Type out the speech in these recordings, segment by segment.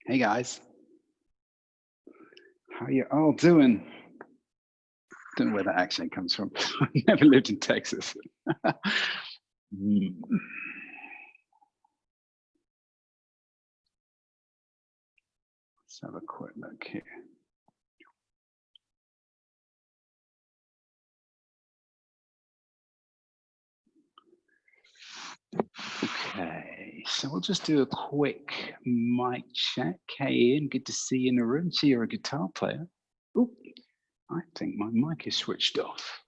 Hey guys, how you all doing? Don't know where that accent comes from. I've never lived in Texas. Let's have a quick look here. Okay, so we'll just do a quick mic check. Hey Ian, good to see you in the room. See you're a guitar player. Oh, I think my mic is switched off.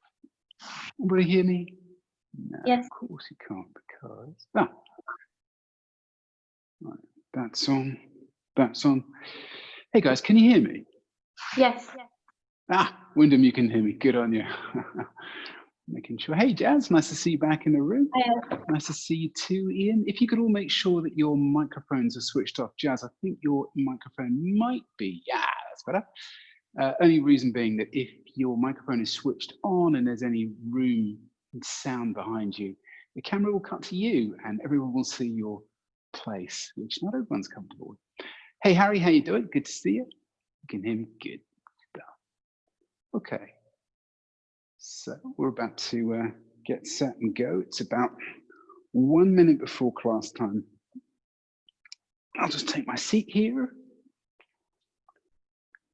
Everybody hear me? No, yes. Of course you can't because right, that's on. That's on. Hey guys, can you hear me? Yes. Wyndham, you can hear me. Good on you. Making sure. Hey Jazz, nice to see you back in the room. Nice to see you too, Ian. If you could all make sure that your microphones are switched off. Jazz, I think your microphone might be. Yeah, that's better. Only reason being that if your microphone is switched on and there's any room and sound behind you, the camera will cut to you and everyone will see your place, which not everyone's comfortable with. Hey Harry, how you doing? Good to see you. You can hear me? Good stuff. Okay. So we're about to get set and go. It's about 1 minute before class time. I'll just take my seat here.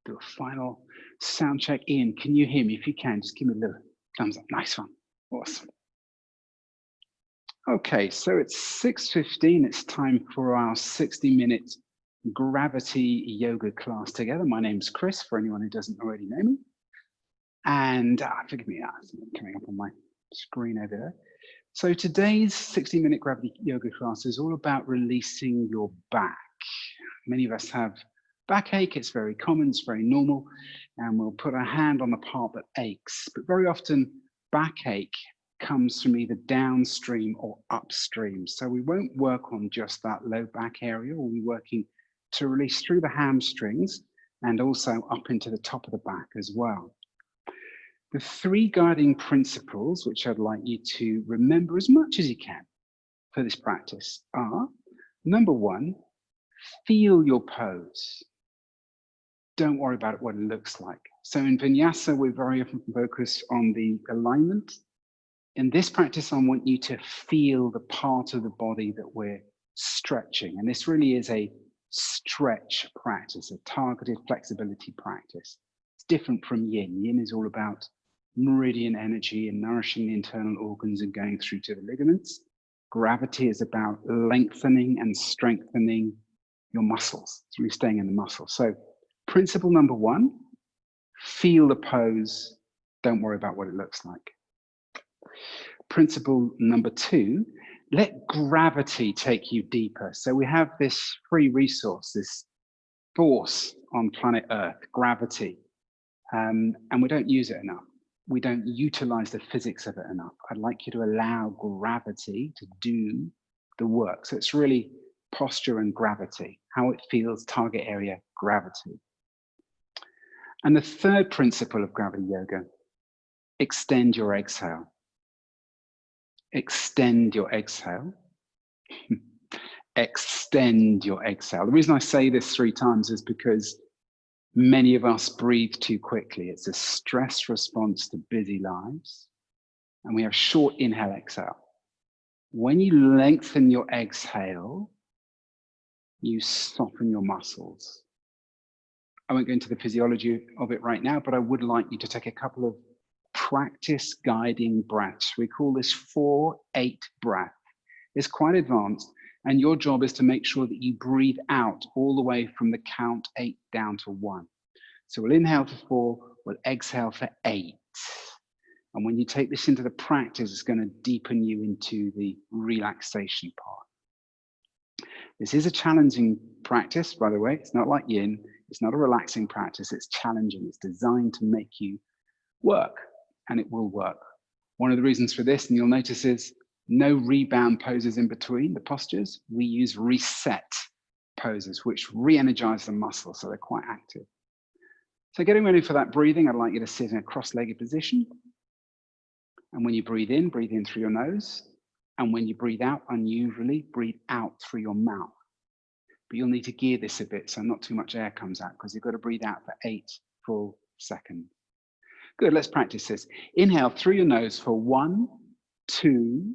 Do a final sound check. Ian, can you hear me? If you can, just give me a little thumbs up. Nice one. Awesome. Okay, so it's 6:15. It's time for our 60-minute gravity yoga class together. My name's Chris, for anyone who doesn't already know me. And forgive me, it's coming up on my screen over there. So today's 60-minute gravity yoga class is all about releasing your back. Many of us have backache. It's very common, it's very normal, and we'll put our hand on the part that aches. But very often backache comes from either downstream or upstream. So we won't work on just that low back area. We'll be working to release through the hamstrings and also up into the top of the back as well. The three guiding principles, which I'd like you to remember as much as you can for this practice, are: number one, feel your pose. Don't worry about what it looks like. So in Vinyasa, we very often focus on the alignment. In this practice, I want you to feel the part of the body that we're stretching. And this really is a stretch practice, a targeted flexibility practice. It's different from Yin. Yin is all about meridian energy and nourishing the internal organs and going through to the ligaments. Gravity is about lengthening and strengthening your muscles. It's really staying in the muscle. So principle number one, feel the pose. Don't worry about what it looks like. Principle number two, let gravity take you deeper. So we have this free resource, this force on planet Earth, gravity, and we don't use it enough. We don't utilize the physics of it enough. I'd like you to allow gravity to do the work. So it's really posture and gravity, how it feels, target area, gravity. And the third principle of gravity yoga, extend your exhale. Extend your exhale. Extend your exhale. The reason I say this 3 times is because many of us breathe too quickly. It's a stress response to busy lives. And we have short inhale, exhale. When you lengthen your exhale, you soften your muscles. I won't go into the physiology of it right now, but I would like you to take a couple of practice guiding breaths. We call this 4-8 breath. It's quite advanced, and your job is to make sure that you breathe out all the way from the count 8 down to 1. So we'll inhale for 4, we'll exhale for 8. And when you take this into the practice, it's going to deepen you into the relaxation part. This is a challenging practice, by the way. It's not like yin. It's not a relaxing practice. It's challenging. It's designed to make you work, and it will work. One of the reasons for this, and you'll notice, is no rebound poses in between the postures. We use reset poses, which re-energize the muscles, so they're quite active. So getting ready for that breathing, I'd like you to sit in a cross-legged position. And when you breathe in through your nose. And when you breathe out, unusually, breathe out through your mouth. But you'll need to gear this a bit so not too much air comes out, because you've got to breathe out for 8 full seconds. Good, let's practice this. Inhale through your nose for 1, 2,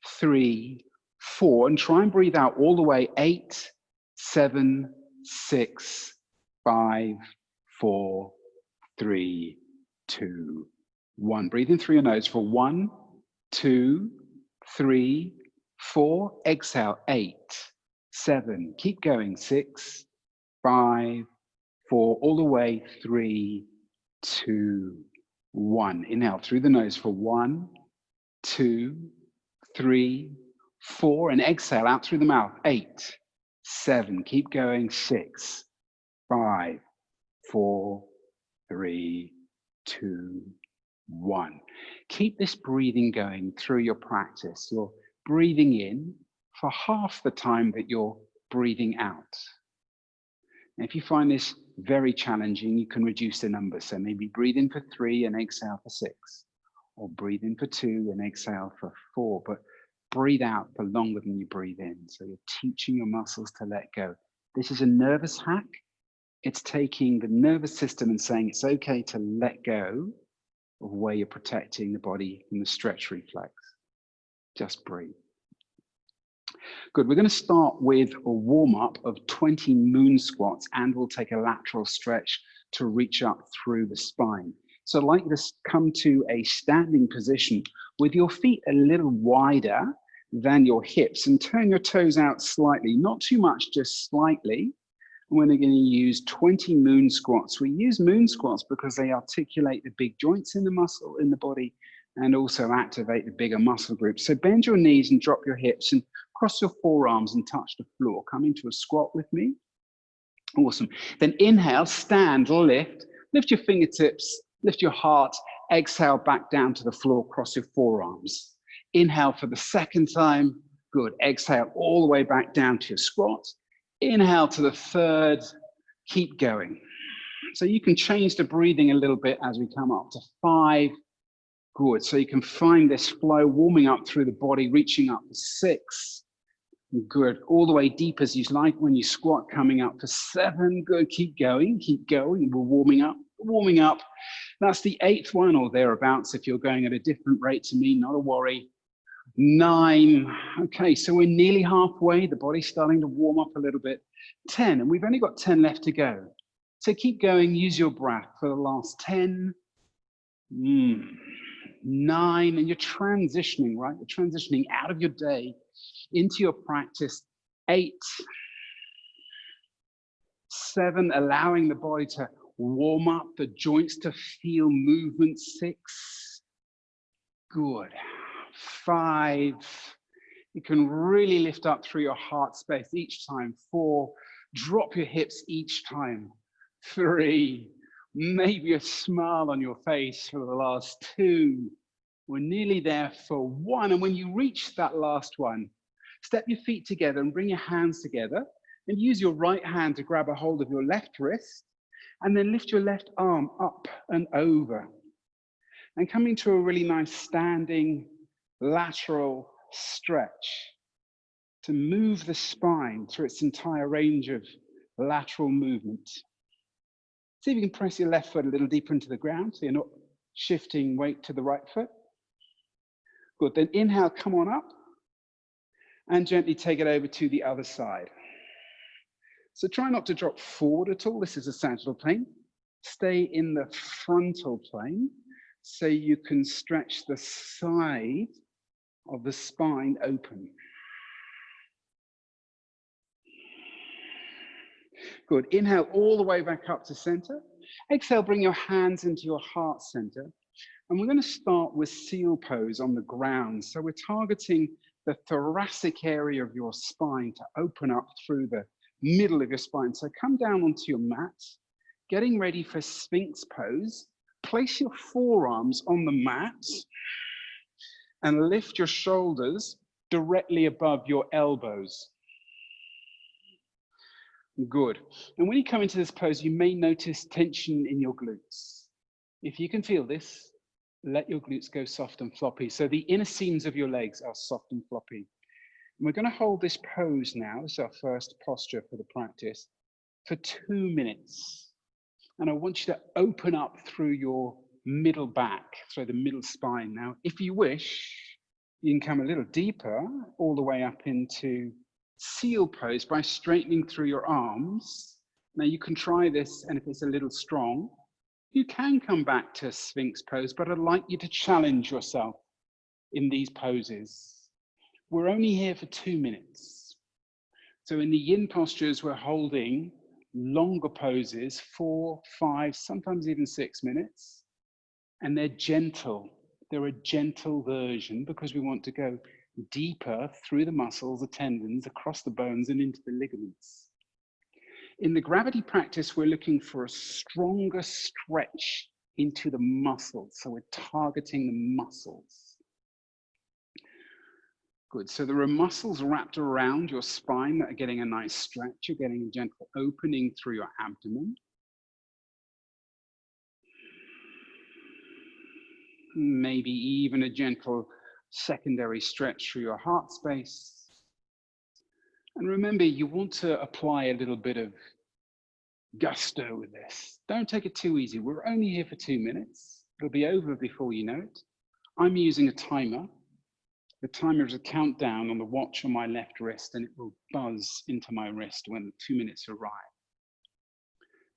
3, 4, and try and breathe out all the way. 8, 7, 6, 5, 4, 3, 2, 1. Breathe in through your nose for 1, 2, 3, 4. Exhale, 8, 7. Keep going. 6, 5, 4. All the way. 3, 2, 1. Inhale through the nose for 1, 2, 3, 4. And exhale out through the mouth. 8, 7. Keep going. 6, 5, 4, 3, 2, 1. Keep this breathing going through your practice. You're breathing in for half the time that you're breathing out. And if you find this very challenging, you can reduce the number. So maybe breathe in for 3 and exhale for 6, or breathe in for 2 and exhale for 4, but breathe out for longer than you breathe in. So you're teaching your muscles to let go. This is a nervous hack. It's taking the nervous system and saying it's okay to let go of where you're protecting the body from the stretch reflex. Just breathe. Good, we're going to start with a warm-up of 20 moon squats, and we'll take a lateral stretch to reach up through the spine. So I'd like you to come to a standing position with your feet a little wider than your hips, and turn your toes out slightly, not too much, just slightly. We're going to use 20 moon squats. We use moon squats because they articulate the big joints in the muscle, in the body, and also activate the bigger muscle groups. So bend your knees and drop your hips and cross your forearms and touch the floor. Come into a squat with me. Awesome. Then inhale, stand, lift your fingertips, lift your heart, exhale back down to the floor, cross your forearms. Inhale for the second time. Good. Exhale all the way back down to your squat. Inhale to the third, keep going. So you can change the breathing a little bit as we come up to 5. Good, so you can find this flow warming up through the body, reaching up to 6. Good, all the way deep as you like when you squat, coming up to 7. Good, keep going, we're warming up. That's the 8th one or thereabouts if you're going at a different rate to me, not a worry. 9. Okay, so we're nearly halfway. The body's starting to warm up a little bit. 10, and we've only got 10 left to go. So keep going, use your breath for the last 10. 9, and you're transitioning, right? You're transitioning out of your day into your practice. 8, 7, allowing the body to warm up, the joints to feel movement. 6. Good. 5, you can really lift up through your heart space each time. 4, drop your hips each time. 3, maybe a smile on your face for the last 2. We're nearly there for 1. And when you reach that last one, step your feet together and bring your hands together and use your right hand to grab a hold of your left wrist, and then lift your left arm up and over. And come into a really nice standing lateral stretch to move the spine through its entire range of lateral movement. See if you can press your left foot a little deeper into the ground so you're not shifting weight to the right foot. Good, then inhale, come on up and gently take it over to the other side. So try not to drop forward at all. This is a sagittal plane. Stay in the frontal plane. so you can stretch the side of the spine open. Good. Inhale all the way back up to center. Exhale, bring your hands into your heart center. And we're going to start with seal pose on the ground. So we're targeting the thoracic area of your spine to open up through the middle of your spine. So come down onto your mat, getting ready for Sphinx pose. Place your forearms on the mat and lift your shoulders directly above your elbows. Good. And when you come into this pose, you may notice tension in your glutes. If you can feel this, let your glutes go soft and floppy. So the inner seams of your legs are soft and floppy. And we're going to hold this pose now, as our first posture for the practice, for 2 minutes. And I want you to open up through your middle back, through the middle spine. Now, if you wish, you can come a little deeper, all the way up into seal pose by straightening through your arms. Now you can try this, and if it's a little strong, you can come back to Sphinx pose, but I'd like you to challenge yourself in these poses. We're only here for 2 minutes. So in the yin postures, we're holding longer poses, 4, 5, sometimes even 6 minutes. And they're gentle. They're a gentle version because we want to go deeper through the muscles, the tendons, across the bones and into the ligaments. In the gravity practice, we're looking for a stronger stretch into the muscles. So we're targeting the muscles. Good. So there are muscles wrapped around your spine that are getting a nice stretch. You're getting a gentle opening through your abdomen. Maybe even a gentle secondary stretch through your heart space. And remember, you want to apply a little bit of gusto with this. Don't take it too easy. We're only here for 2 minutes. It'll be over before you know it. I'm using a timer. The timer is a countdown on the watch on my left wrist, and it will buzz into my wrist when the 2 minutes arrive.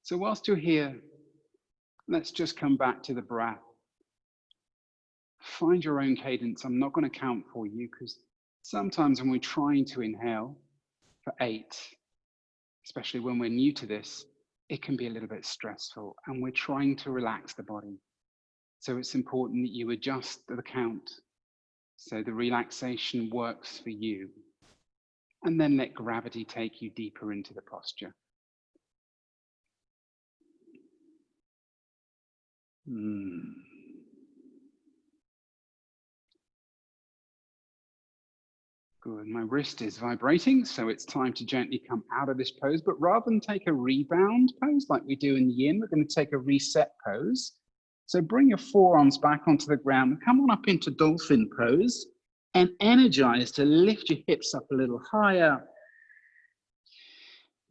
So whilst you're here, let's just come back to the breath. Find your own cadence. I'm not going to count for you because sometimes when we're trying to inhale for 8, especially when we're new to this, it can be a little bit stressful and we're trying to relax the body. So it's important that you adjust the count so the relaxation works for you. And then let gravity take you deeper into the posture. Good, my wrist is vibrating, so it's time to gently come out of this pose, but rather than take a rebound pose like we do in the yin, we're going to take a reset pose. So bring your forearms back onto the ground and come on up into dolphin pose and energize to lift your hips up a little higher.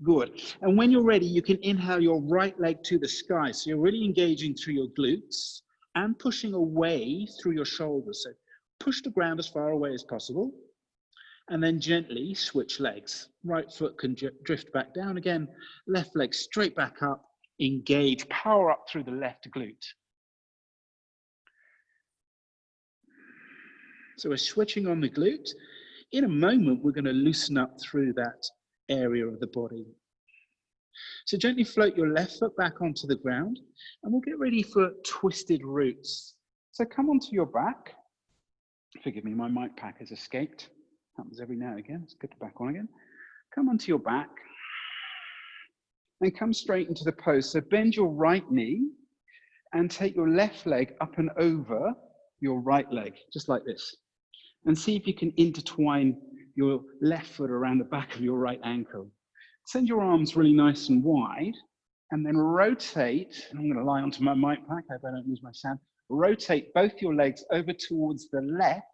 Good, and when you're ready, you can inhale your right leg to the sky. So you're really engaging through your glutes and pushing away through your shoulders. So push the ground as far away as possible. And then gently switch legs. Right foot can drift back down again. Left leg straight back up. Engage, power up through the left glute. So we're switching on the glute. In a moment, we're going to loosen up through that area of the body. So gently float your left foot back onto the ground, and we'll get ready for twisted roots. So come onto your back. Forgive me, my mic pack has escaped. Happens every now and again. Let's get it back on again. Come onto your back and come straight into the pose. So bend your right knee and take your left leg up and over your right leg, just like this. And see if you can intertwine your left foot around the back of your right ankle. Send your arms really nice and wide and then rotate. And I'm going to lie onto my mic pack. I hope I don't lose my sound. Rotate both your legs over towards the left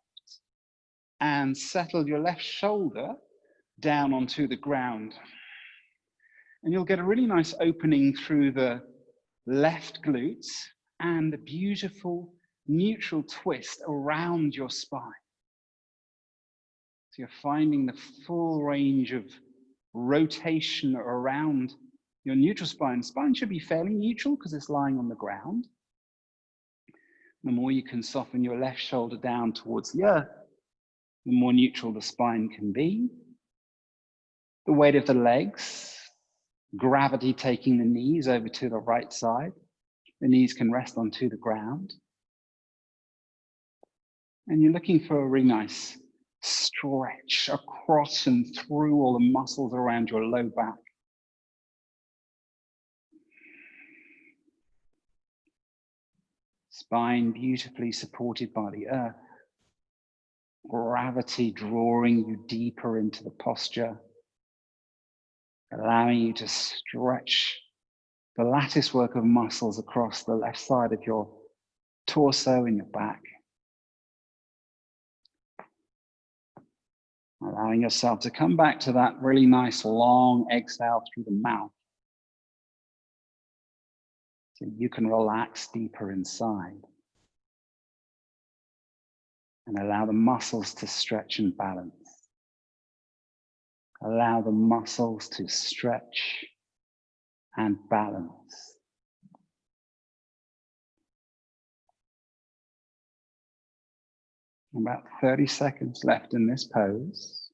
and settle your left shoulder down onto the ground. And you'll get a really nice opening through the left glutes and a beautiful neutral twist around your spine. So you're finding the full range of rotation around your neutral spine. Spine should be fairly neutral because it's lying on the ground. The more you can soften your left shoulder down towards the earth, the more neutral the spine can be. The weight of the legs, gravity taking the knees over to the right side. The knees can rest onto the ground. And you're looking for a really nice stretch across and through all the muscles around your low back. Spine beautifully supported by the earth. Gravity drawing you deeper into the posture, allowing you to stretch the lattice work of muscles across the left side of your torso and your back. Allowing yourself to come back to that really nice long exhale through the mouth, so you can relax deeper inside and allow the muscles to stretch and balance. Allow the muscles to stretch and balance. About 30 seconds left in this pose.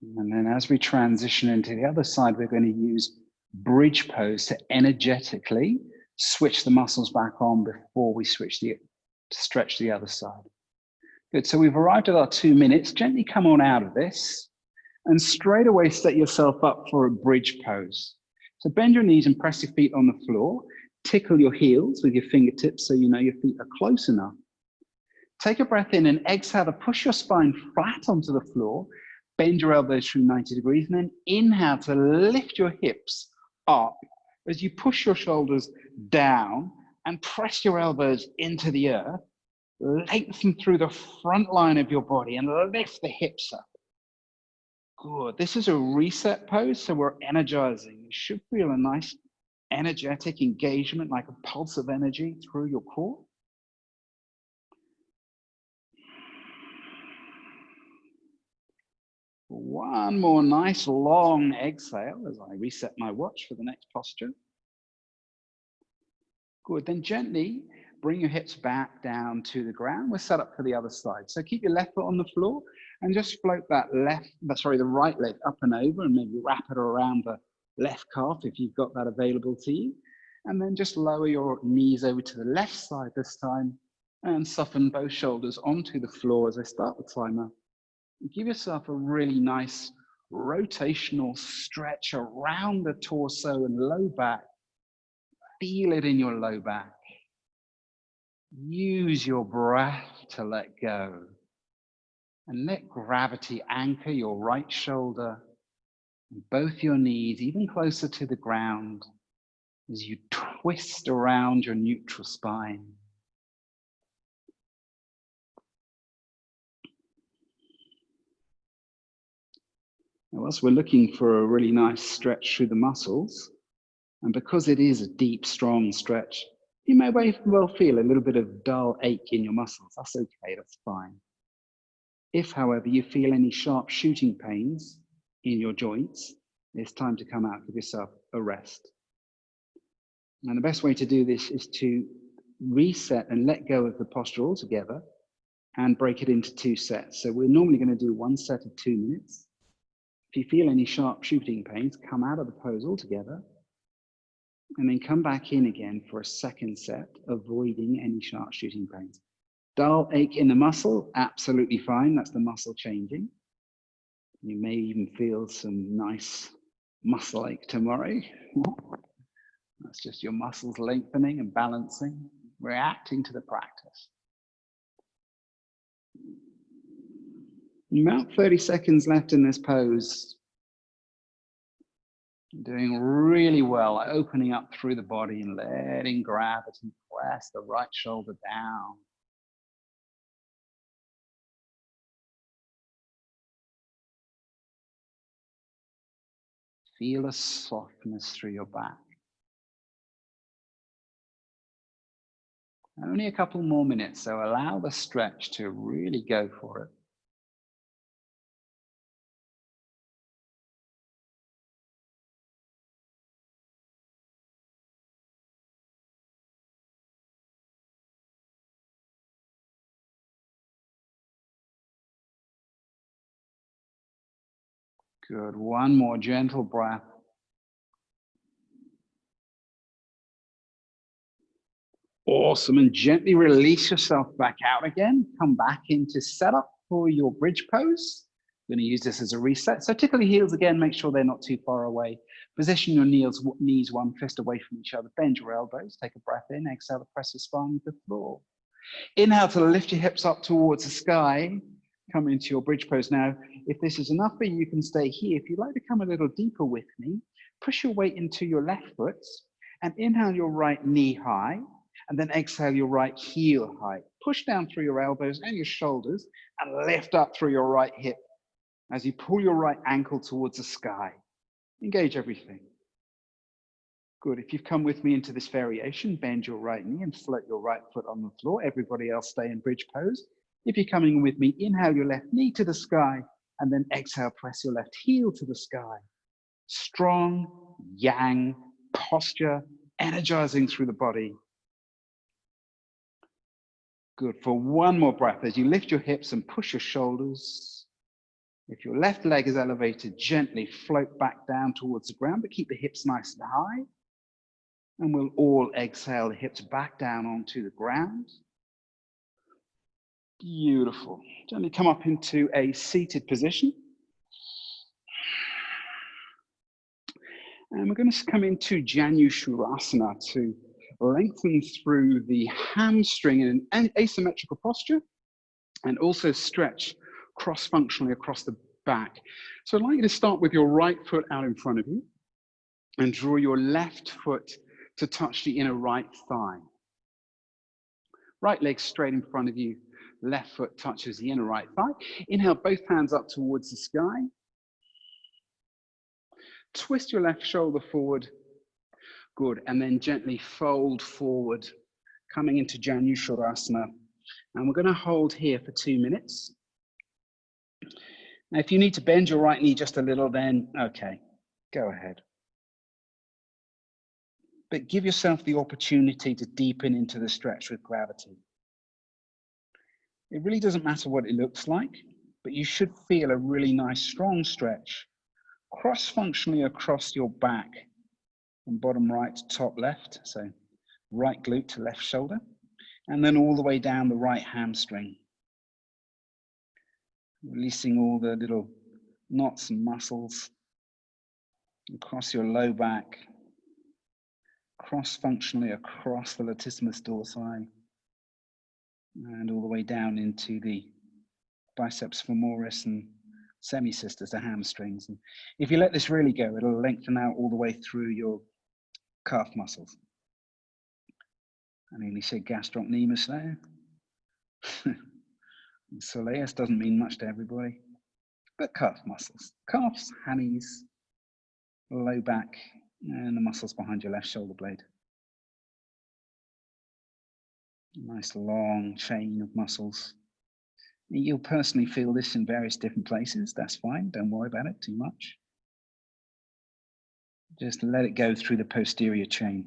And then as we transition into the other side, we're going to use bridge pose to energetically switch the muscles back on before we stretch the other side. Good, so we've arrived at our 2 minutes. Gently come on out of this and straight away set yourself up for a bridge pose. So bend your knees and press your feet on the floor. Tickle your heels with your fingertips so you know your feet are close enough. Take a breath in and exhale to push your spine flat onto the floor. Bend your elbows through 90 degrees and then inhale to lift your hips up as you push your shoulders down and press your elbows into the earth. Lengthen through the front line of your body and lift the hips up. Good. This is a reset pose, so we're energizing. You should feel a nice energetic engagement, like a pulse of energy through your core. One more nice long exhale as I reset my watch for the next posture. Good. Then gently bring your hips back down to the ground. We're set up for the other side. So keep your left foot on the floor and just float the right leg up and over and maybe wrap it around the left calf if you've got that available to you. And then just lower your knees over to the left side this time and soften both shoulders onto the floor as I start the timer. Give yourself a really nice rotational stretch around the torso and low back. Feel it in your low back. Use your breath to let go. And let gravity anchor your right shoulder and both your knees even closer to the ground as you twist around your neutral spine. Now, whilst we're looking for a really nice stretch through the muscles, and because it is a deep, strong stretch, you may well feel a little bit of dull ache in your muscles. That's okay, that's fine. If, however, you feel any sharp shooting pains in your joints, it's time to come out, give yourself a rest. And the best way to do this is to reset and let go of the posture altogether and break it into 2 sets. So we're normally going to do 1 set of 2 minutes. If you feel any sharp shooting pains, come out of the pose altogether and then come back in again for a second set, avoiding any sharp shooting pains. Dull ache in the muscle, absolutely fine. That's the muscle changing. You may even feel some nice muscle ache tomorrow. That's just your muscles lengthening and balancing, reacting to the practice. About 30 seconds left in this pose. Doing really well, opening up through the body and letting gravity press the right shoulder down. Feel a softness through your back. Only a couple more minutes, so allow the stretch to really go for it. Good. One more gentle breath. Awesome. And gently release yourself back out again. Come back into setup for your bridge pose. I'm going to use this as a reset. So tickle your heels again. Make sure they're not too far away. Position your knees one fist away from each other. Bend your elbows. Take a breath in. Exhale to press your spine to the floor. Inhale to lift your hips up towards the sky. Come into your bridge pose. Now, if this is enough for you, you can stay here. If you'd like to come a little deeper with me, push your weight into your left foot and inhale your right knee high, and then exhale your right heel high. Push down through your elbows and your shoulders and lift up through your right hip as you pull your right ankle towards the sky. Engage everything. Good. If you've come with me into this variation, bend your right knee and float your right foot on the floor. Everybody else stay in bridge pose. If you're coming with me, inhale your left knee to the sky and then exhale, press your left heel to the sky. Strong yang posture, energizing through the body. Good. For one more breath, as you lift your hips and push your shoulders. If your left leg is elevated, gently float back down towards the ground, but keep the hips nice and high. And we'll all exhale the hips back down onto the ground. Beautiful. Gently come up into a seated position. And we're going to come into Janushurasana to lengthen through the hamstring in an asymmetrical posture and also stretch cross-functionally across the back. So I'd like you to start with your right foot out in front of you and draw your left foot to touch the inner right thigh. Right leg straight in front of you, left foot touches the inner right thigh. Inhale, both hands up towards the sky. Twist your left shoulder forward. Good, and then gently fold forward, coming into Janushurasana. And we're going to hold here for 2 minutes. Now, if you need to bend your right knee just a little, then okay, go ahead. But give yourself the opportunity to deepen into the stretch with gravity. It really doesn't matter what it looks like, but you should feel a really nice, strong stretch, cross-functionally across your back, from bottom right to top left, so right glute to left shoulder, and then all the way down the right hamstring. Releasing all the little knots and muscles across your low back, cross-functionally across the latissimus dorsi, and all the way down into the biceps femoris and semicisters, the hamstrings. And if you let this really go, it'll lengthen out all the way through your calf muscles. I nearly said gastrocnemius there. Soleus doesn't mean much to everybody, but calf muscles, calves, hammies, low back, and the muscles behind your left shoulder blade. Nice long chain of muscles. You'll personally feel this in various different places. That's fine. Don't worry about it too much. Just let it go through the posterior chain.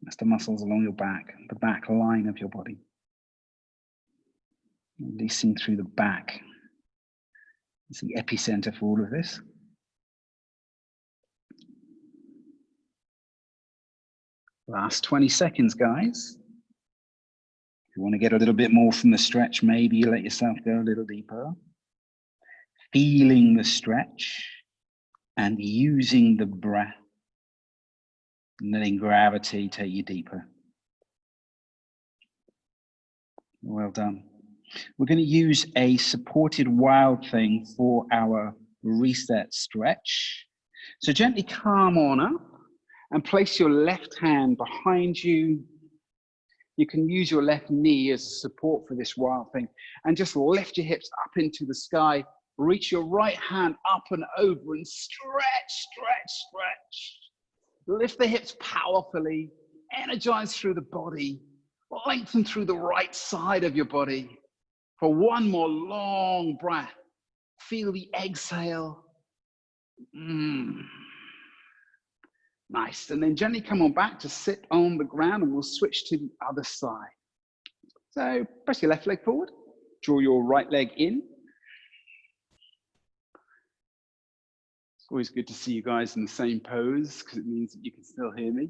That's the muscles along your back, the back line of your body. Releasing through the back. It's the epicenter for all of this. Last 20 seconds, guys. If you want to get a little bit more from the stretch, maybe you let yourself go a little deeper. Feeling the stretch and using the breath. And letting gravity take you deeper. Well done. We're going to use a supported wild thing for our reset stretch. So gently come on up and place your left hand behind you. You can use your left knee as a support for this wild thing and just lift your hips up into the sky. Reach your right hand up and over and stretch, stretch, stretch. Lift the hips powerfully, energize through the body, lengthen through the right side of your body. For one more long breath, feel the exhale. Nice, and then gently come on back to sit on the ground and we'll switch to the other side. So press your left leg forward, draw your right leg in. Always good to see you guys in the same pose because it means that you can still hear me.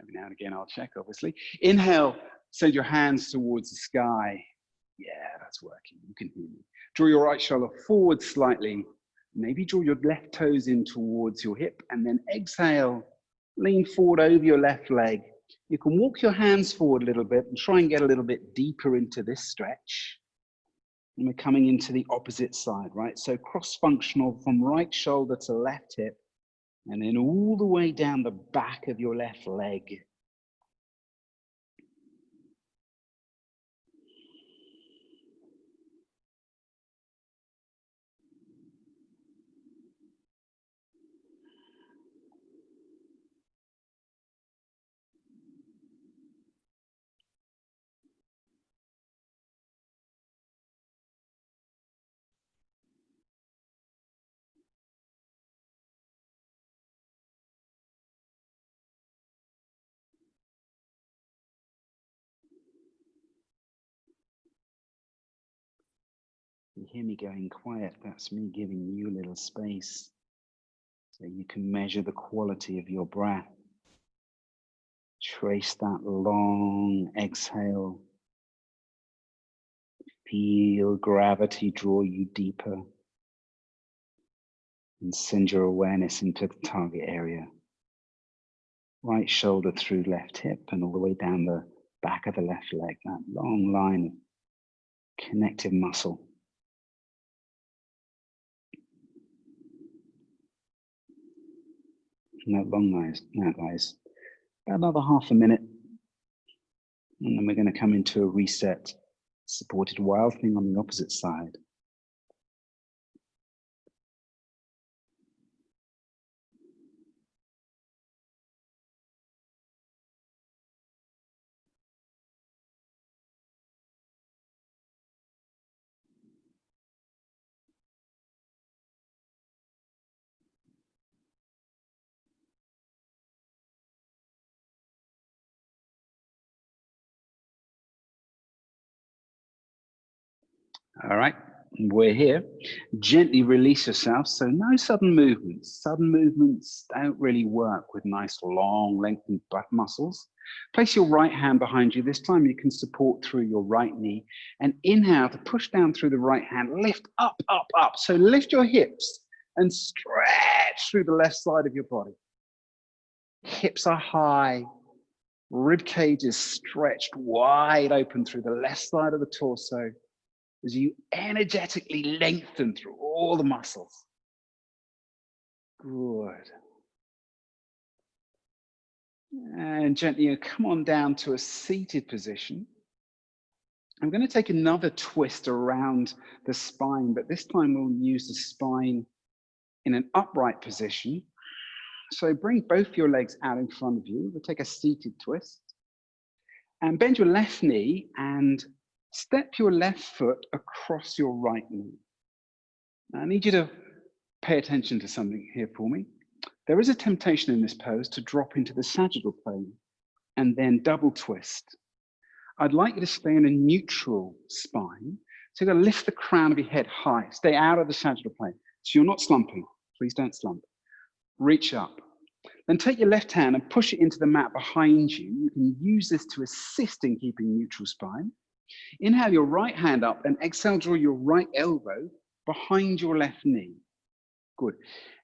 Every now and again, I'll check, obviously. Inhale, send your hands towards the sky. Yeah, that's working. You can hear me. Draw your right shoulder forward slightly. Maybe draw your left toes in towards your hip and then exhale, lean forward over your left leg. You can walk your hands forward a little bit and try and get a little bit deeper into this stretch. And we're coming into the opposite side, right? So cross-functional from right shoulder to left hip, and then all the way down the back of your left leg. You hear me going quiet, that's me giving you a little space so you can measure the quality of your breath. Trace that long exhale. Feel gravity draw you deeper and send your awareness into the target area. Right shoulder through left hip and all the way down the back of the left leg, that long line of connective muscle. No long now, guys. About another half a minute. And then we're going to come into a reset, supported wild thing on the opposite side. All right, we're here. Gently release yourself. So no sudden movements. Sudden movements don't really work with nice long lengthened butt muscles. Place your right hand behind you. This time you can support through your right knee and inhale to push down through the right hand. Lift up, up, up. So lift your hips and stretch through the left side of your body. Hips are high. Rib cage is stretched wide open through the left side of the torso as you energetically lengthen through all the muscles. Good. And gently come on down to a seated position. I'm going to take another twist around the spine, but this time we'll use the spine in an upright position. So bring both your legs out in front of you. We'll take a seated twist. And bend your left knee and step your left foot across your right knee. Now, I need you to pay attention to something here for me. There is a temptation in this pose to drop into the sagittal plane and then double twist. I'd like you to stay in a neutral spine. So you're going to lift the crown of your head high. Stay out of the sagittal plane. So you're not slumping. Please don't slump. Reach up. Then take your left hand and push it into the mat behind you. You can use this to assist in keeping neutral spine. Inhale your right hand up and exhale, draw your right elbow behind your left knee. Good.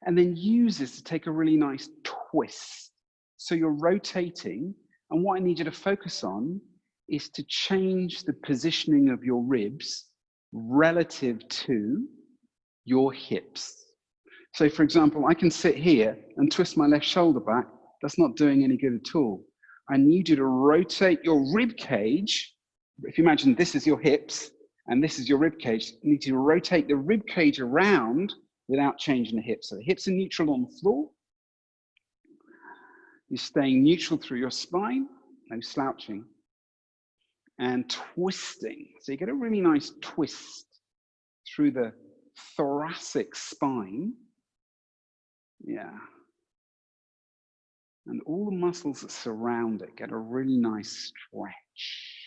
And then use this to take a really nice twist. So you're rotating, and what I need you to focus on is to change the positioning of your ribs relative to your hips. So for example, I can sit here and twist my left shoulder back. That's not doing any good at all. I need you to rotate your rib cage. If you imagine this is your hips and this is your rib cage, you need to rotate the rib cage around without changing the hips. So the hips are neutral on the floor. You're staying neutral through your spine, no slouching, and twisting. So you get a really nice twist through the thoracic spine. Yeah. And all the muscles that surround it get a really nice stretch,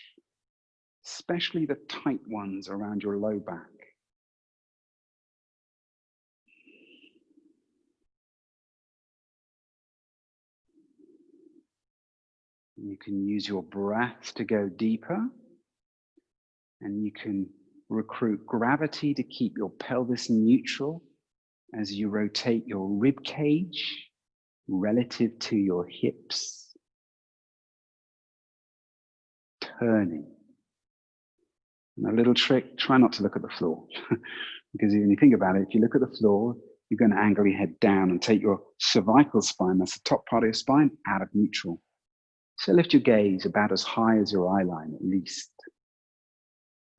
especially the tight ones around your low back. You can use your breath to go deeper, and you can recruit gravity to keep your pelvis neutral as you rotate your rib cage relative to your hips, turning. And a little trick, try not to look at the floor. Because when you think about it, if you look at the floor, you're going to angle your head down and take your cervical spine, that's the top part of your spine, out of neutral. So lift your gaze about as high as your eye line at least.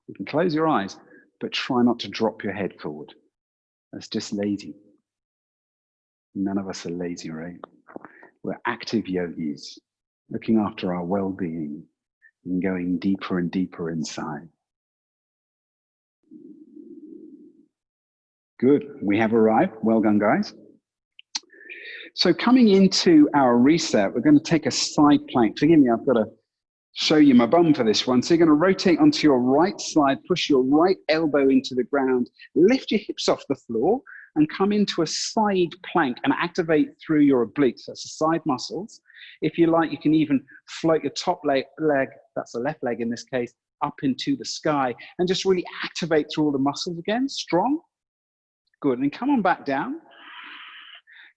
You can close your eyes, but try not to drop your head forward. That's just lazy. None of us are lazy, right? We're active yogis, looking after our well-being and going deeper and deeper inside. Good, we have arrived. Well done, guys. So coming into our reset, we're going to take a side plank. Forgive me, I've got to show you my bum for this one. So you're going to rotate onto your right side, push your right elbow into the ground, lift your hips off the floor, and come into a side plank and activate through your obliques. That's the side muscles. If you like, you can even float your top leg, that's the left leg in this case, up into the sky and just really activate through all the muscles again, strong. Good, and come on back down.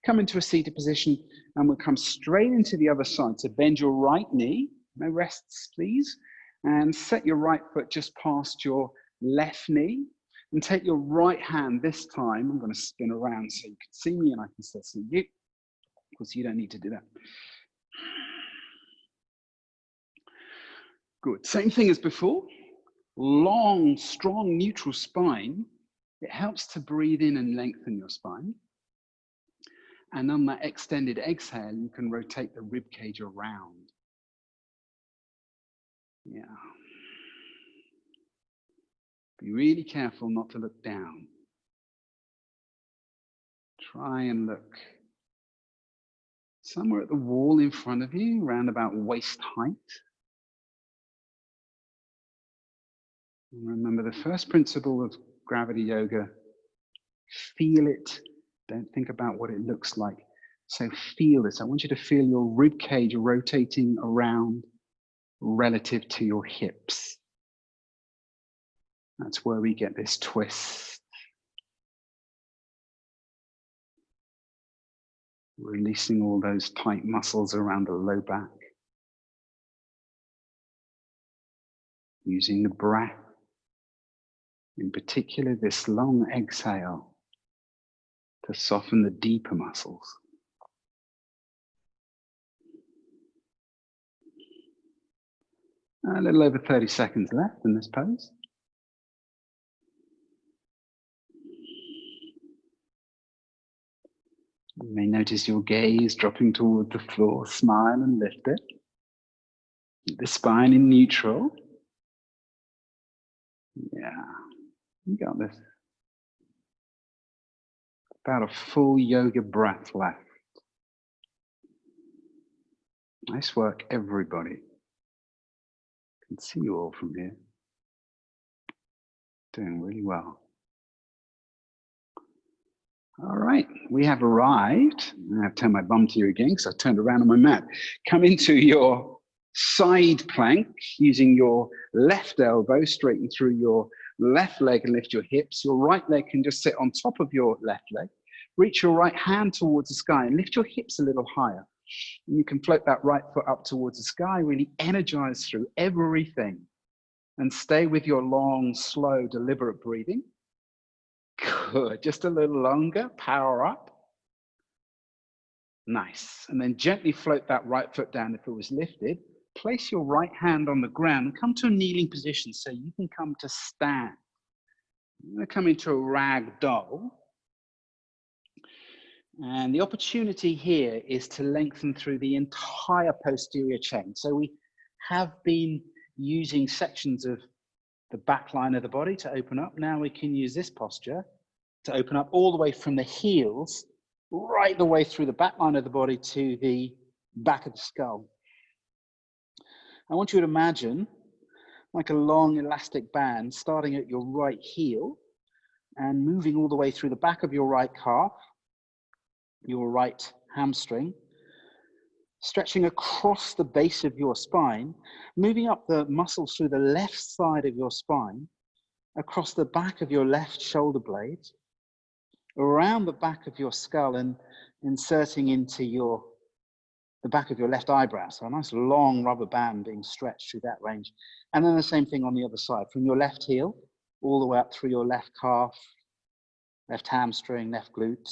Come into a seated position and we'll come straight into the other side. So bend your right knee, no rests please, and set your right foot just past your left knee and take your right hand this time. I'm going to spin around so you can see me and I can still see you. Of course, you don't need to do that. Good, same thing as before. Long, strong, neutral spine. It helps to breathe in and lengthen your spine. And on that extended exhale, you can rotate the rib cage around. Yeah. Be really careful not to look down. Try and look somewhere at the wall in front of you, around about waist height. And remember the first principle of gravity yoga, feel it. Don't think about what it looks like. So feel this. I want you to feel your rib cage rotating around relative to your hips. That's where we get this twist. Releasing all those tight muscles around the low back. Using the breath, in particular this long exhale, to soften the deeper muscles. A little over 30 seconds left in this pose. You may notice your gaze dropping toward the floor. Smile and lift it. Keep the spine in neutral. Yeah, you got this. About a full yoga breath left. Nice work, everybody. I can see you all from here. Doing really well. All right, we have arrived. I have to turn my bum to you again because I turned around on my mat. Come into your side plank using your left elbow, straighten through your left leg and lift your hips. Your right leg can just sit on top of your left leg. Reach your right hand towards the sky and lift your hips a little higher. And you can float that right foot up towards the sky, really energize through everything. And stay with your long, slow, deliberate breathing. Good, just a little longer, power up. Nice, and then gently float that right foot down if it was lifted. Place your right hand on the ground and come to a kneeling position so you can come to stand. I'm going to come into a rag doll. And the opportunity here is to lengthen through the entire posterior chain. So we have been using sections of the back line of the body to open up. Now we can use this posture to open up all the way from the heels, right the way through the back line of the body to the back of the skull. I want you to imagine like a long elastic band starting at your right heel and moving all the way through the back of your right calf, your right hamstring, Stretching across the base of your spine, moving up the muscles through the left side of your spine, across the back of your left shoulder blade, around the back of your skull and inserting into the back of your left eyebrow. So a nice long rubber band being stretched through that range. And then the same thing on the other side, from your left heel all the way up through your left calf, left hamstring, left glute,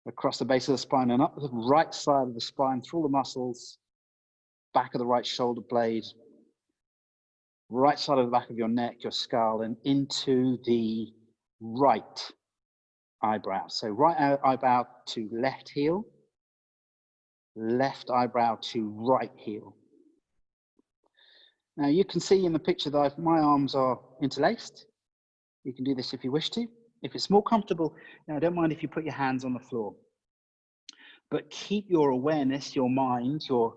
across the base of the spine and up the right side of the spine, through the muscles, back of the right shoulder blade, right side of the back of your neck, your skull, and into the right eyebrow. So right eyebrow to left heel, left eyebrow to right heel. Now you can see in the picture that my arms are interlaced. You can do this if you wish to. If it's more comfortable, now I don't mind if you put your hands on the floor. But keep your awareness, your mind, your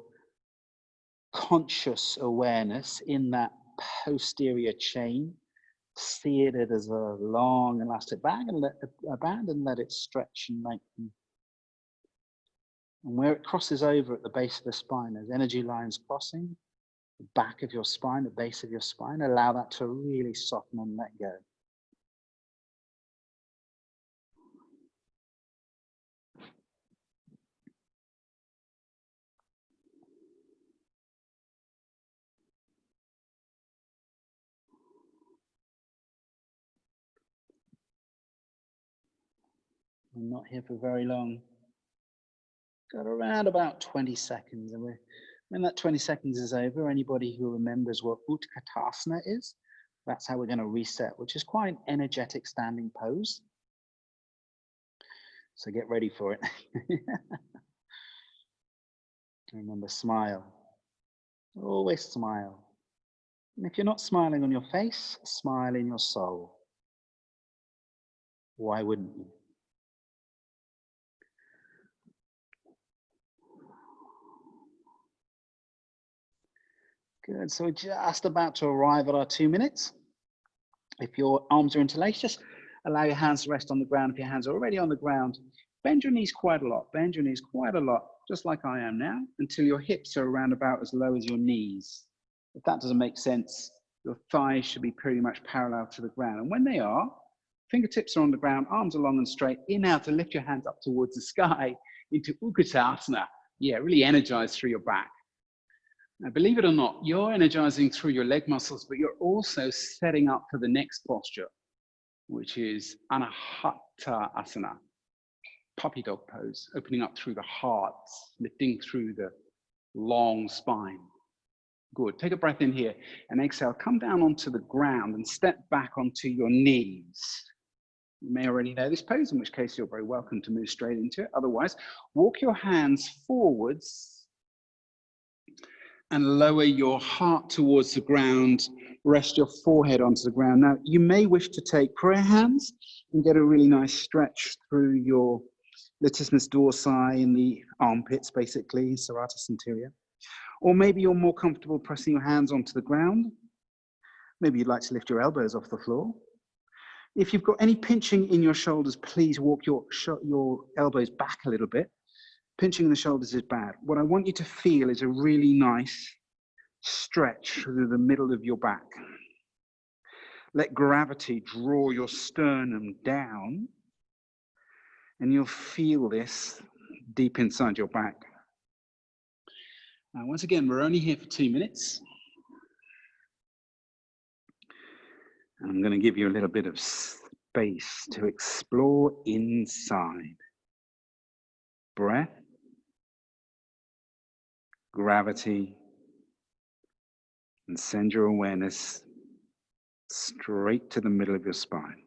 conscious awareness in that posterior chain. See it as a long elastic band and let it stretch and lengthen. And where it crosses over at the base of the spine, as energy lines crossing, the back of your spine, the base of your spine, allow that to really soften and let go. I'm not here for very long. Got around about 20 seconds. And when that 20 seconds is over, anybody who remembers what Utkatasana is, that's how we're going to reset, which is quite an energetic standing pose. So get ready for it. Remember, smile. Always smile. And if you're not smiling on your face, smile in your soul. Why wouldn't you? Good. So we're just about to arrive at our 2 minutes. If your arms are interlaced, just allow your hands to rest on the ground. If your hands are already on the ground, bend your knees quite a lot. Bend your knees quite a lot, just like I am now, until your hips are around about as low as your knees. If that doesn't make sense, your thighs should be pretty much parallel to the ground. And when they are, fingertips are on the ground, arms are long and straight. Inhale to lift your hands up towards the sky into Utkatasana. Yeah, really energize through your back. Now, believe it or not, you're energizing through your leg muscles, but you're also setting up for the next posture, which is Anahata Asana, puppy dog pose, opening up through the heart, lifting through the long spine. Good. Take a breath in here and exhale. Come down onto the ground and step back onto your knees. You may already know this pose, in which case you're very welcome to move straight into it. Otherwise, walk your hands forwards and lower your heart towards the ground. Rest your forehead onto the ground. Now, you may wish to take prayer hands and get a really nice stretch through your latissimus dorsi in the armpits, basically, serratus anterior. Or maybe you're more comfortable pressing your hands onto the ground. Maybe you'd like to lift your elbows off the floor. If you've got any pinching in your shoulders, please walk your elbows back a little bit. Pinching in the shoulders is bad. What I want you to feel is a really nice stretch through the middle of your back. Let gravity draw your sternum down, and you'll feel this deep inside your back. Now, once again, we're only here for 2 minutes. And I'm going to give you a little bit of space to explore inside. Breath, gravity, and send your awareness straight to the middle of your spine.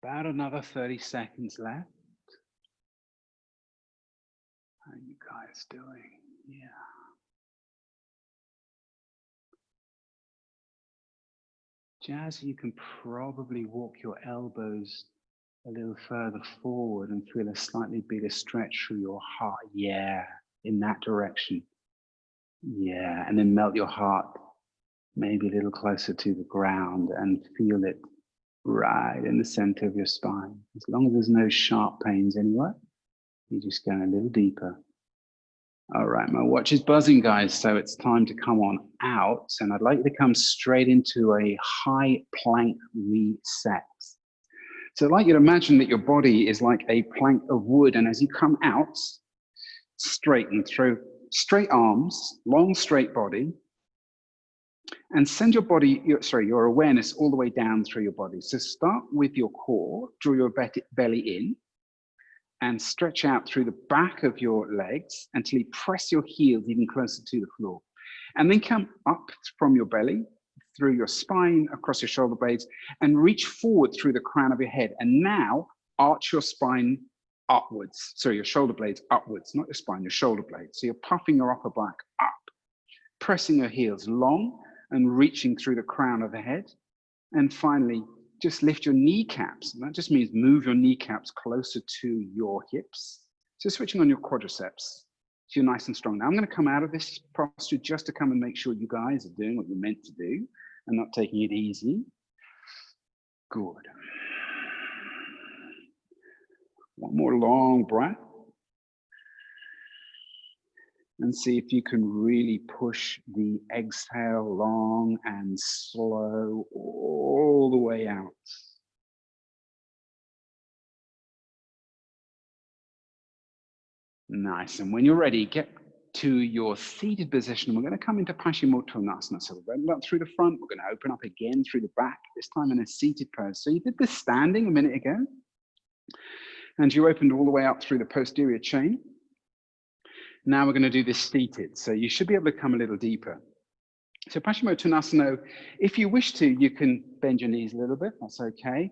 About another 30 seconds left. How are you guys doing? Yeah. Jazz, you can probably walk your elbows a little further forward and feel a slightly bigger stretch through your heart. Yeah, in that direction. Yeah, and then melt your heart maybe a little closer to the ground and feel it right in the center of your spine. As long as there's no sharp pains anywhere, you're just going a little deeper. All right, my watch is buzzing, guys, so it's time to come on out, and I'd like you to come straight into a high plank reset. So I'd like you to imagine that your body is like a plank of wood, and as you come out, straighten through straight arms, long straight body, and send your body, your awareness all the way down through your body. So start with your core, draw your belly in, and stretch out through the back of your legs until you press your heels even closer to the floor. And then come up from your belly, through your spine, across your shoulder blades, and reach forward through the crown of your head. And now arch your spine upwards. So your shoulder blades upwards, not your spine, your shoulder blades. So you're puffing your upper back up, pressing your heels long and reaching through the crown of the head. And finally, just lift your kneecaps. And that just means move your kneecaps closer to your hips. So switching on your quadriceps. So you're nice and strong. Now I'm going to come out of this posture just to come and make sure you guys are doing what you're meant to do and not taking it easy. Good. One more long breath. And see if you can really push the exhale long and slow all the way out. Nice. And when you're ready, get to your seated position. We're going to come into Paschimottanasana. So we're going up through the front. We're going to open up again through the back, this time in a seated pose. So you did this standing a minute ago, and you opened all the way up through the posterior chain. Now we're going to do this seated. So you should be able to come a little deeper. So Paschimottanasana, if you wish to, you can bend your knees a little bit. That's okay.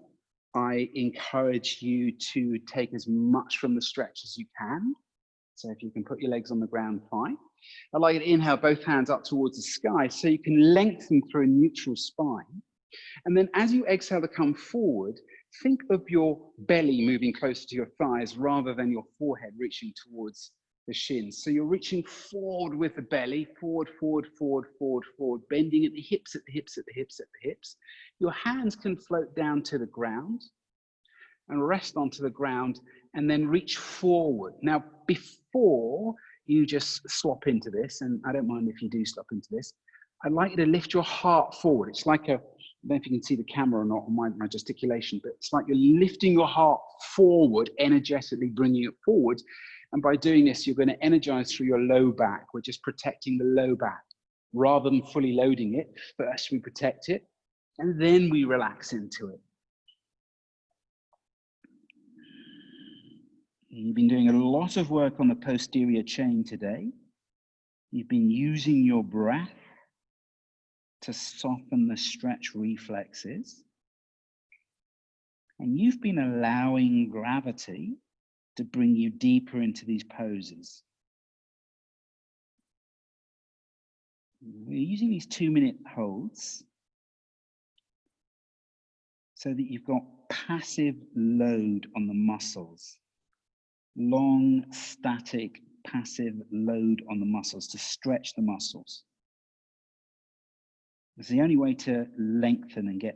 I encourage you to take as much from the stretch as you can. So if you can put your legs on the ground, fine. I'd like you to inhale both hands up towards the sky so you can lengthen through a neutral spine. And then as you exhale to come forward, think of your belly moving closer to your thighs rather than your forehead reaching towards the shins. So you're reaching forward with the belly, forward, forward, forward, forward, forward, bending at the hips, at the hips, at the hips, at the hips. Your hands can float down to the ground and rest onto the ground and then reach forward. Now, before you just slop into this, and I don't mind if you do slop into this, I'd like you to lift your heart forward. It's like I don't know if you can see the camera or not, or my gesticulation, but it's like you're lifting your heart forward, energetically bringing it forward. And by doing this, you're going to energize through your low back. We're just protecting the low back. Rather than fully loading it, first we protect it, and then we relax into it. You've been doing a lot of work on the posterior chain today. You've been using your breath to soften the stretch reflexes. And you've been allowing gravity to bring you deeper into these poses. We're using these 2-minute holds so that you've got passive load on the muscles. Long, static, passive load on the muscles to stretch the muscles. It's the only way to lengthen and get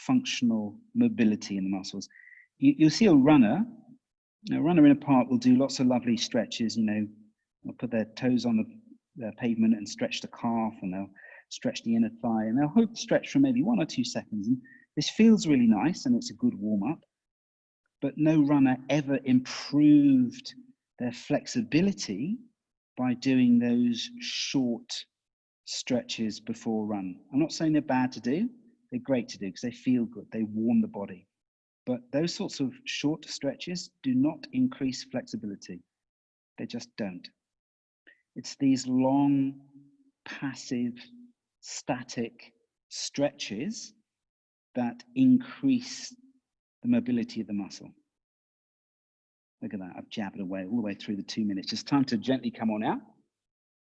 functional mobility in the muscles. You'll see a runner in a park will do lots of lovely stretches, they'll put their toes on the pavement and stretch the calf, and they'll stretch the inner thigh, and they'll hold the stretch for maybe 1 or 2 seconds. And this feels really nice, and it's a good warm-up. But no runner ever improved their flexibility by doing those short stretches before a run. I'm not saying they're bad to do. They're great to do because they feel good. They warm the body. But those sorts of short stretches do not increase flexibility. They just don't. It's these long, passive, static stretches that increase the mobility of the muscle. Look at that, I've jabbed away all the way through the 2 minutes. Just time to gently come on out.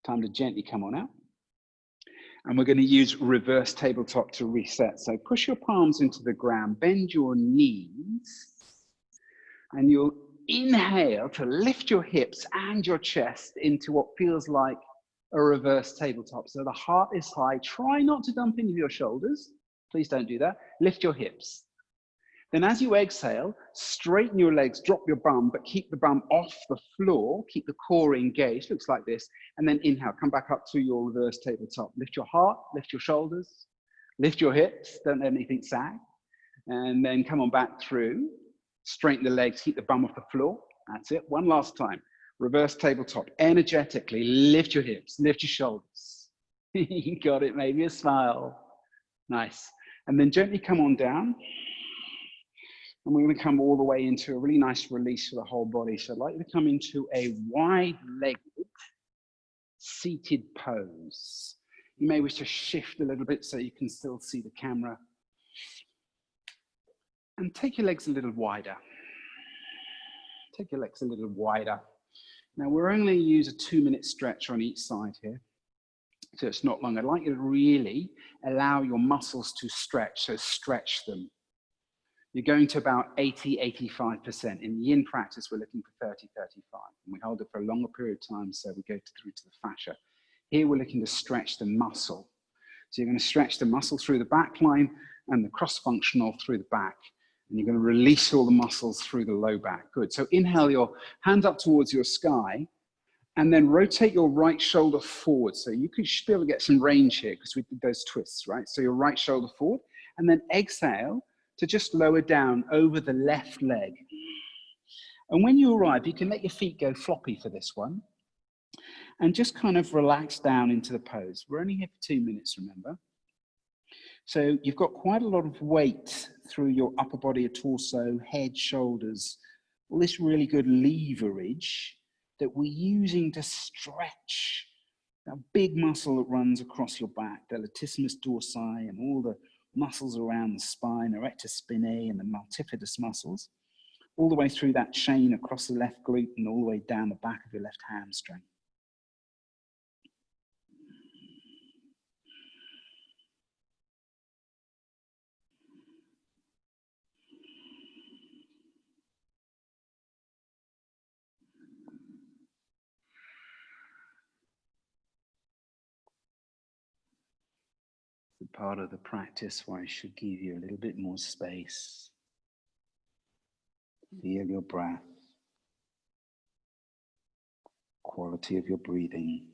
Time to gently come on out. And we're going to use reverse tabletop to reset. So push your palms into the ground, bend your knees, and you'll inhale to lift your hips and your chest into what feels like a reverse tabletop. So the heart is high. Try not to dump into your shoulders. Please don't do that. Lift your hips. Then as you exhale, straighten your legs, drop your bum, but keep the bum off the floor. Keep the core engaged, looks like this. And then inhale, come back up to your reverse tabletop. Lift your heart, lift your shoulders, lift your hips, don't let anything sag. And then come on back through. Straighten the legs, keep the bum off the floor. That's it. One last time. Reverse tabletop. Energetically lift your hips, lift your shoulders. You got it, maybe a smile. Nice. And then gently come on down. And we're going to come all the way into a really nice release for the whole body. So I'd like you to come into a wide-legged seated pose. You may wish to shift a little bit so you can still see the camera. And take your legs a little wider. Take your legs a little wider. Now we're only going to use a 2-minute stretch on each side here. So it's not long. I'd like you to really allow your muscles to stretch, so stretch them. You're going to about 80–85%. In the yin practice, we're looking for 30–35. And we hold it for a longer period of time, so we go through to the fascia. Here, we're looking to stretch the muscle. So you're going to stretch the muscle through the back line and the cross-functional through the back. And you're going to release all the muscles through the low back. Good. So inhale your hand up towards your sky, and then rotate your right shoulder forward. So you should be able to get some range here because we did those twists, right? So your right shoulder forward, and then exhale to just lower down over the left leg. And when you arrive, you can let your feet go floppy for this one and just kind of relax down into the pose. We're only here for 2 minutes, remember? So you've got quite a lot of weight through your upper body, your torso, head, shoulders, all this really good leverage that we're using to stretch that big muscle that runs across your back, the latissimus dorsi and all the muscles around the spine, erector spinae and the multifidus muscles, all the way through that chain across the left glute and all the way down the back of your left hamstring. The part of the practice where I should give you a little bit more space. Feel your breath, quality of your breathing.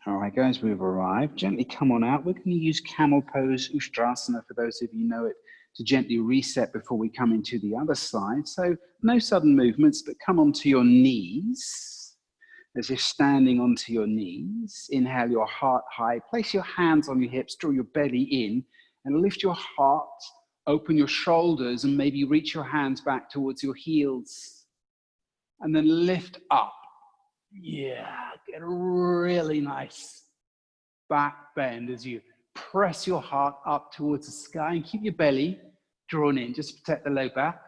All right, guys, we've arrived. Gently come on out. We're going to use camel pose, Ustrasana, for those of you who know it, to gently reset before we come into the other side. So no sudden movements, but come onto your knees as you're standing onto your knees. Inhale your heart high. Place your hands on your hips, draw your belly in, and lift your heart, open your shoulders, and maybe reach your hands back towards your heels. And then lift up. Yeah, get a really nice back bend as you press your heart up towards the sky and keep your belly drawn in, just to protect the low back.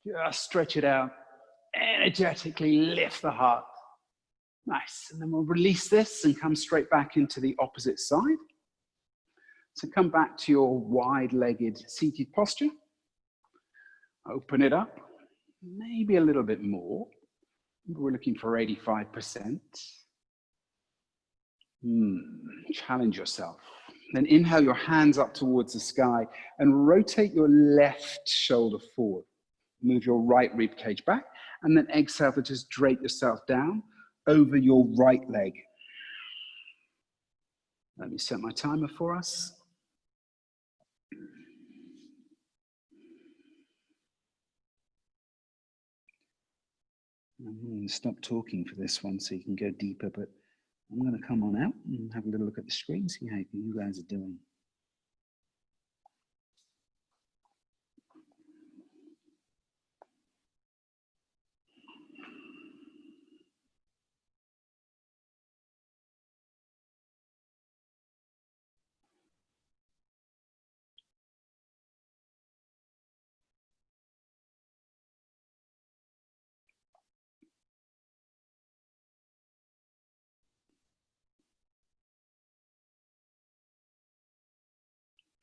Just stretch it out, energetically lift the heart. Nice, and then we'll release this and come straight back into the opposite side. So come back to your wide-legged seated posture. Open it up, maybe a little bit more. We're looking for 85%. Challenge yourself. Then inhale your hands up towards the sky and rotate your left shoulder forward. Move your right rib cage back, and then exhale to just drape yourself down over your right leg. Let me set my timer for us. I'm going to stop talking for this one so you can go deeper, but I'm going to come on out and have a little look at the screen, see how you guys are doing.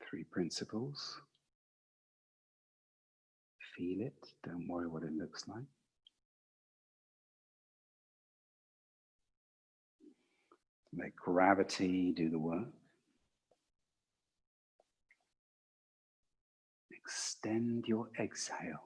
Three principles. Feel it, don't worry what it looks like. Let gravity do the work. Extend your exhale.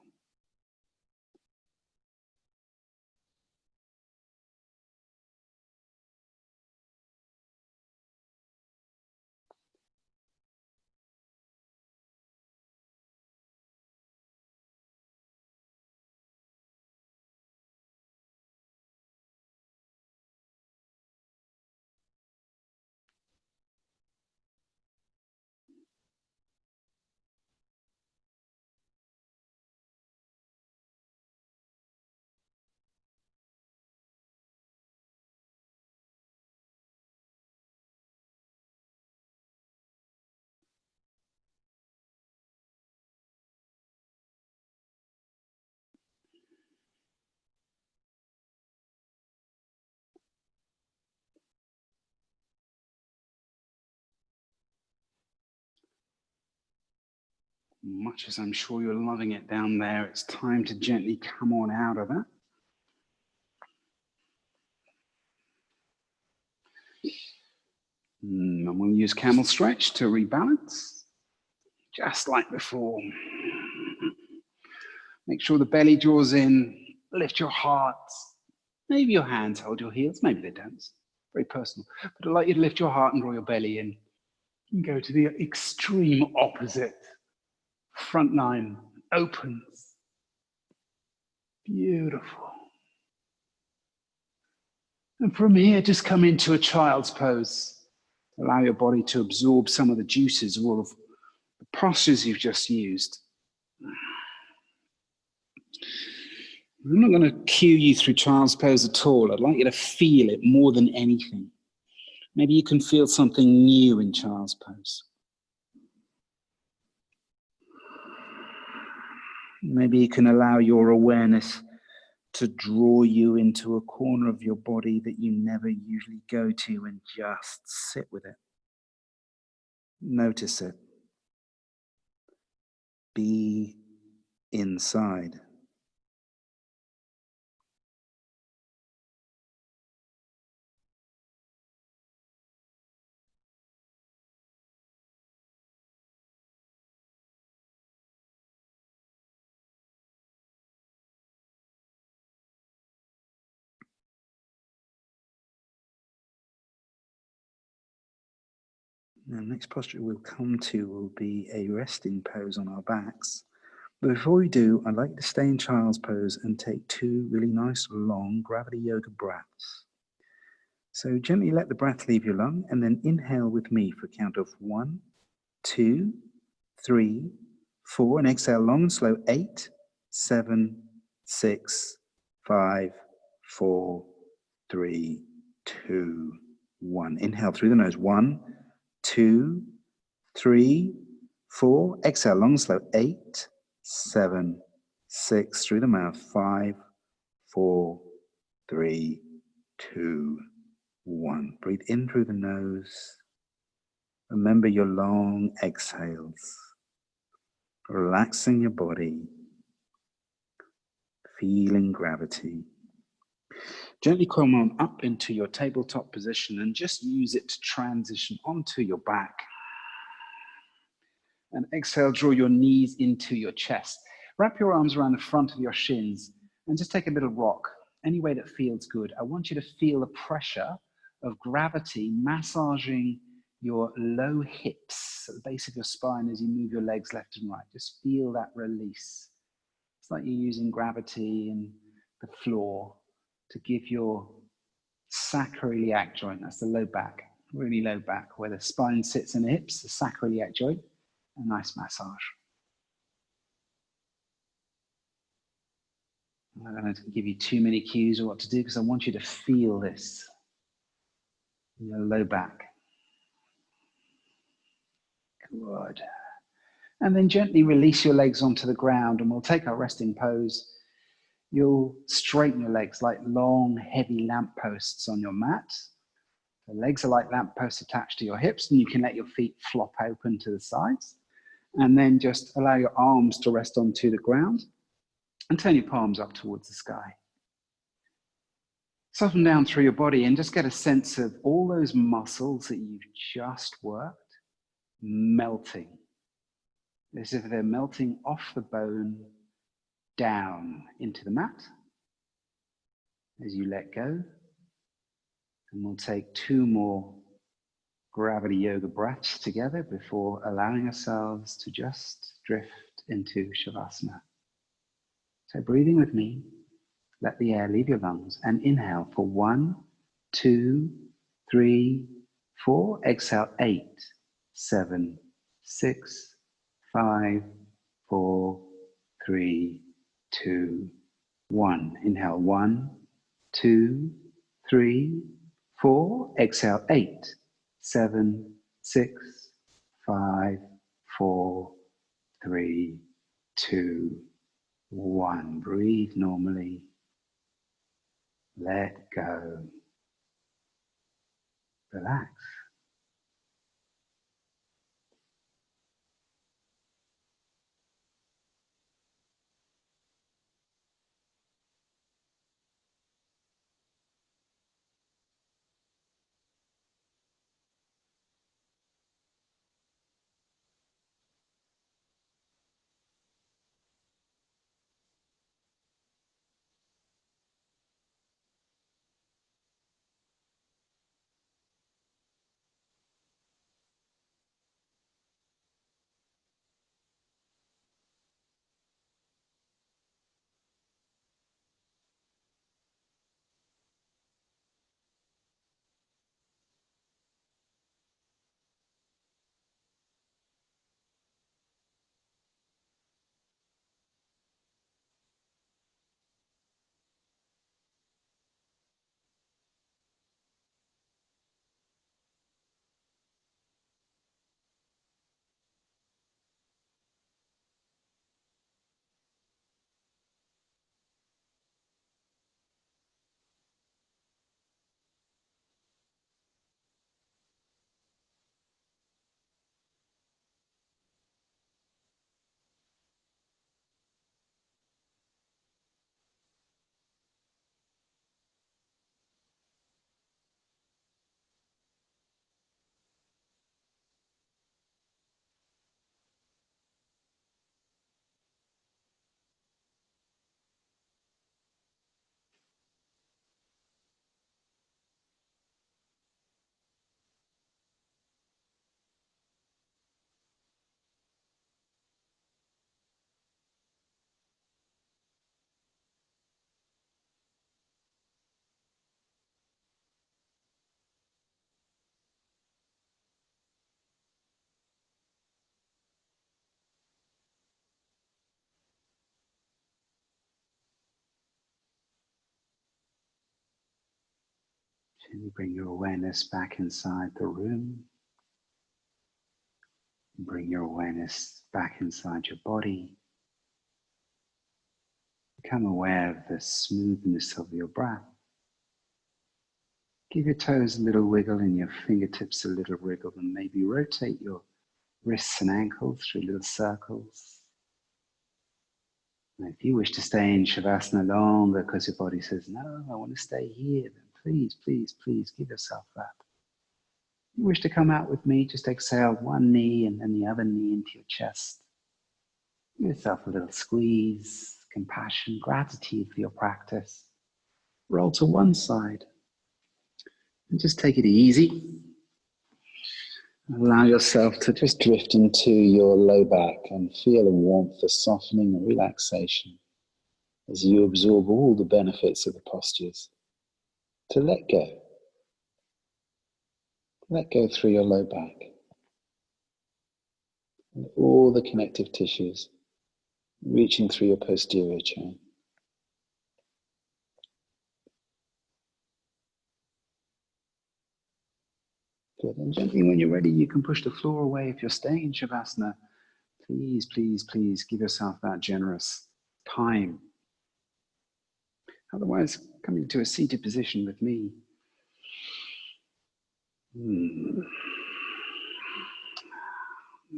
Much as I'm sure you're loving it down there, it's time to gently come on out of that. I'm going to use camel stretch to rebalance, just like before. Make sure the belly draws in, lift your heart. Maybe your hands hold your heels, maybe they don't. Very personal. But I'd like you to lift your heart and draw your belly in. And go to the extreme opposite. Front line opens. Beautiful. And from here, just come into a child's pose. Allow your body to absorb some of the juices of all of the postures you've just used. I'm not going to cue you through child's pose at all. I'd like you to feel it more than anything. Maybe you can feel something new in child's pose. Maybe you can allow your awareness to draw you into a corner of your body that you never usually go to and just sit with it. Notice it. Be inside. The next posture we'll come to will be a resting pose on our backs. But before we do, I'd like you to stay in child's pose and take 2 really nice long gravity yoga breaths. So gently let the breath leave your lung and then inhale with me for a count of 1, 2, 3, 4, and exhale long and slow. 8, 7, 6, 5, 4, 3, 2, 1. Inhale through the nose. 1, 2, 3, 4. Exhale long and slow. 8, 7, 6. Through the mouth. 5, 4, 3, 2, 1. Breathe in through the nose Remember your long exhales, relaxing your body, feeling gravity. Gently come on up into your tabletop position and just use it to transition onto your back. And exhale, draw your knees into your chest. Wrap your arms around the front of your shins and just take a little rock, any way that feels good. I want you to feel the pressure of gravity massaging your low hips at the base of your spine as you move your legs left and right. Just feel that release. It's like you're using gravity and the floor to give your sacroiliac joint, that's the low back, really low back, where the spine sits in the hips, the sacroiliac joint, a nice massage. I'm not going to give you too many cues of what to do because I want you to feel this in your low back. Good. And then gently release your legs onto the ground and we'll take our resting pose. You'll straighten your legs like long, heavy lampposts on your mat. The legs are like lampposts attached to your hips and you can let your feet flop open to the sides. And then just allow your arms to rest onto the ground and turn your palms up towards the sky. Soften down through your body and just get a sense of all those muscles that you've just worked melting. As if they're melting off the bone down into the mat as you let go. And we'll take 2 more gravity yoga breaths together before allowing ourselves to just drift into Shavasana. So breathing with me, let the air leave your lungs and inhale for 1, 2, 3, 4. Exhale 8, 7, 6, 5, 4, 3, 2, 1. Inhale 1, 2, 3, 4. Exhale 8, 7, 6, 5, 4, 3, 2, 1. Breathe normally. Let go. Relax. Gently bring your awareness back inside the room. Bring your awareness back inside your body. Become aware of the smoothness of your breath. Give your toes a little wiggle and your fingertips a little wriggle, and maybe rotate your wrists and ankles through little circles. And if you wish to stay in Shavasana longer because your body says, no, I want to stay here, then please, please, please give yourself that. If you wish to come out with me, just exhale one knee and then the other knee into your chest. Give yourself a little squeeze, compassion, gratitude for your practice. Roll to one side and just take it easy. Allow yourself to just drift into your low back and feel a warmth, a softening, a relaxation as you absorb all the benefits of the postures. To let go. Let go through your low back. And all the connective tissues reaching through your posterior chain. Good. And gently, when you're ready, you can push the floor away. If you're staying in Shavasana, please, please, please give yourself that generous time. Otherwise, coming to a seated position with me.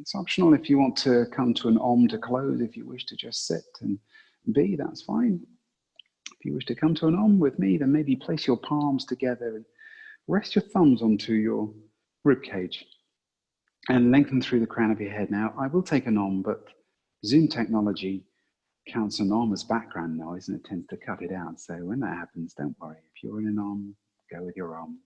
It's optional if you want to come to an Om to close. If you wish to just sit and be, that's fine. If you wish to come to an Om with me, then maybe place your palms together and rest your thumbs onto your rib cage and lengthen through the crown of your head. Now, I will take an Om, but Zoom technology counts an Om as background noise and it tends to cut it out. So when that happens, don't worry. If you're in an Om, go with your Om.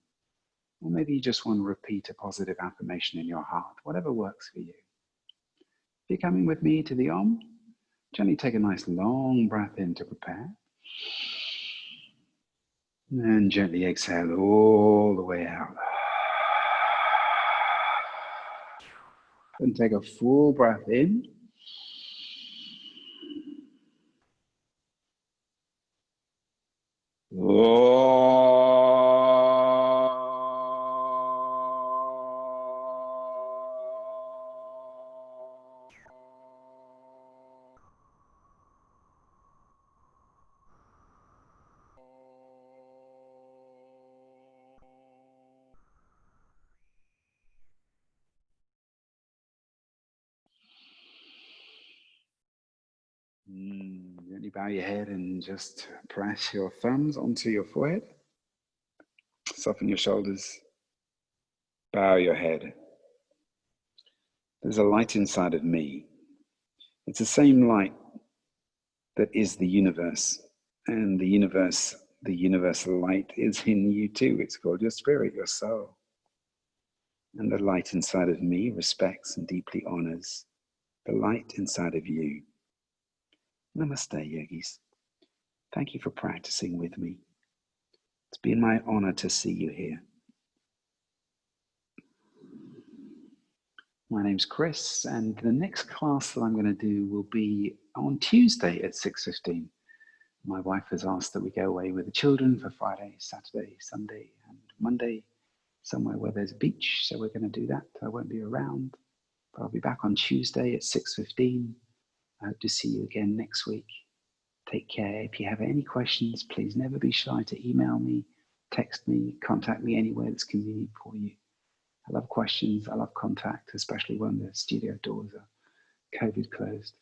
Or maybe you just want to repeat a positive affirmation in your heart, whatever works for you. If you're coming with me to the Om, gently take a nice long breath in to prepare. And gently exhale all the way out. And take a full breath in. Gently bow your head and just press your thumbs onto your forehead. Soften your shoulders. Bow your head. There's a light inside of me. It's the same light that is the universe. And the universe, the universal light is in you too. It's called your spirit, your soul. And the light inside of me respects and deeply honors the light inside of you. Namaste, yogis. Thank you for practicing with me. It's been my honor to see you here. My name's Chris, and the next class that I'm going to do will be on Tuesday at 6:15. My wife has asked that we go away with the children for Friday, Saturday, Sunday, and Monday, somewhere where there's a beach. So we're going to do that. I won't be around, but I'll be back on Tuesday at 6:15. I hope to see you again next week. Take care. If you have any questions, please never be shy to email me, text me, contact me anywhere that's convenient for you. I love questions. I love contact, especially when the studio doors are COVID closed.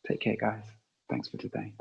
Take care, guys. Thanks for today.